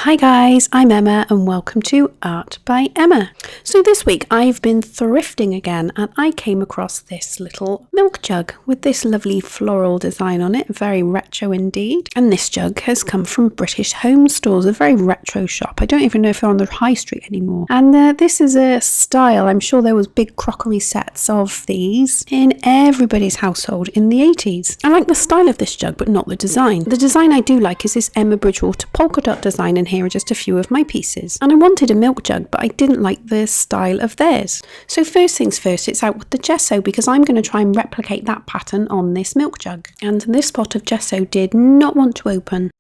Hi guys, I'm Emma and welcome to Art by Emma. So this week I've been thrifting again and I came across this little milk jug with this lovely floral design on it, very retro indeed. And this jug has come from British Home Stores, a very retro shop. I don't even know if they're on the high street anymore. And this is a style, I'm sure there was big crockery sets of these in everybody's household in the 80s. I like the style of this jug but not the design. The design I do like is this Emma Bridgewater polka dot design, and here are just a few of my pieces. And I wanted a milk jug but I didn't like the style of theirs. So first things first, it's out with the gesso because I'm going to try and replicate that pattern on this milk jug. And this pot of gesso did not want to open.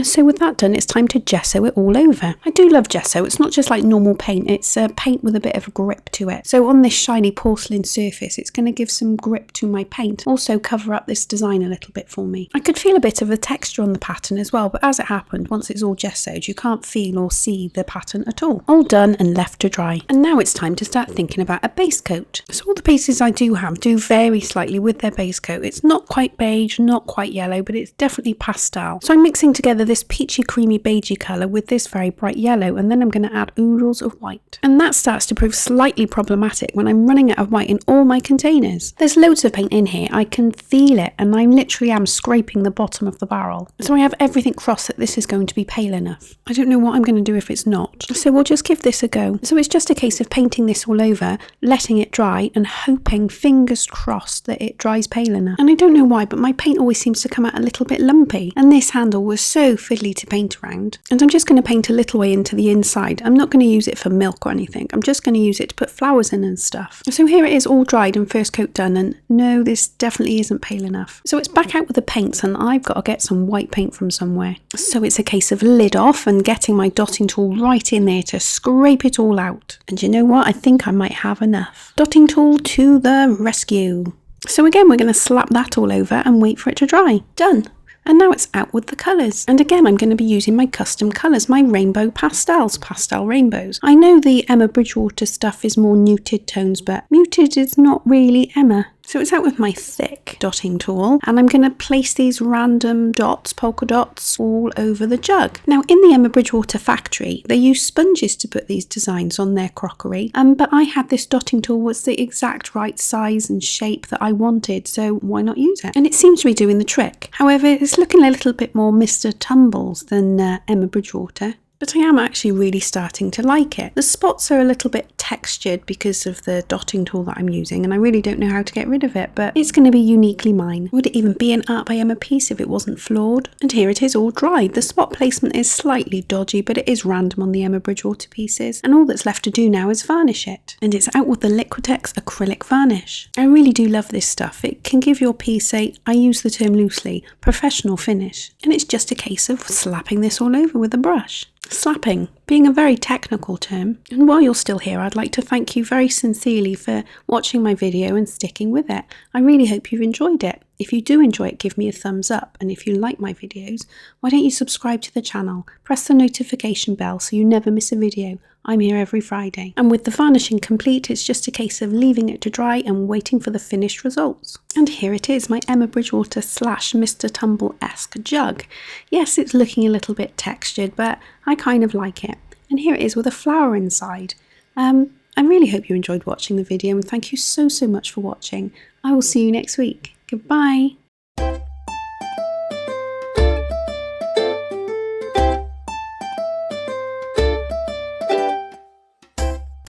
So with that done, it's time to gesso it all over. I do love gesso. It's not just like normal paint, it's a paint with a bit of a grip to it. So on this shiny porcelain surface, it's going to give some grip to my paint. Also cover up this design a little bit for me. I could feel a bit of the texture on the pattern as well, but as it happened, once it's all gessoed, you can't feel or see the pattern at all. All done and left to dry. And now it's time to start thinking about a base coat. So all the pieces I do have do vary slightly with their base coat. It's not quite beige, not quite yellow, but it's definitely pastel. So I'm mixing together this peachy creamy beigey colour with this very bright yellow, and then I'm going to add oodles of white. And that starts to prove slightly problematic when I'm running out of white in all my containers. There's loads of paint in here, I can feel it, and I literally am scraping the bottom of the barrel. So I have everything crossed that this is going to be pale enough. I don't know what I'm going to do if it's not. So we'll just give this a go. So it's just a case of painting this all over, letting it dry, and hoping, fingers crossed, that it dries pale enough. And I don't know why, but my paint always seems to come out a little bit lumpy. And this handle was so fiddly to paint around, and I'm just going to paint a little way into the inside. I'm not going to use it for milk or anything, I'm just going to use it to put flowers in and stuff. So here it is all dried and first coat done, and no, this definitely isn't pale enough. So it's back out with the paints and I've got to get some white paint from somewhere. So it's a case of lid off and getting my dotting tool right in there to scrape it all out. And you know what, I think I might have enough. Dotting tool to the rescue. So again, we're going to slap that all over and wait for it to dry. Done. And now it's out with the colours. And again, I'm going to be using my custom colours, my rainbow pastels, pastel rainbows. I know the Emma Bridgewater stuff is more muted tones, but muted is not really Emma. So it's out with my thick dotting tool, and I'm going to place these random dots, polka dots, all over the jug. Now in the Emma Bridgewater factory, they use sponges to put these designs on their crockery, but I had this dotting tool was the exact right size and shape that I wanted, so why not use it? And it seems to be doing the trick. However, it's looking a little bit more Mr. Tumbles than Emma Bridgewater. But I am actually really starting to like it. The spots are a little bit textured because of the dotting tool that I'm using, and I really don't know how to get rid of it, but it's going to be uniquely mine. Would it even be an Art by Emma piece if it wasn't flawed? And here it is all dried. The spot placement is slightly dodgy, but it is random on the Emma Bridgewater pieces, and all that's left to do now is varnish it. And it's out with the Liquitex acrylic varnish. I really do love this stuff. It can give your piece a, I use the term loosely, professional finish. And it's just a case of slapping this all over with a brush. Slapping being a very technical term, and while you're still here, I'd like to thank you very sincerely for watching my video and sticking with it. I really hope you've enjoyed it. If you do enjoy it, give me a thumbs up, and if you like my videos, why don't you subscribe to the channel, press the notification bell so you never miss a video. I'm here every Friday. And with the varnishing complete, it's just a case of leaving it to dry and waiting for the finished results. And here it is, my Emma Bridgewater / Mr. Tumble-esque jug. Yes, it's looking a little bit textured, but I kind of like it. And here it is with a flower inside. I really hope you enjoyed watching the video, and thank you so much for watching. I will see you next week. Goodbye.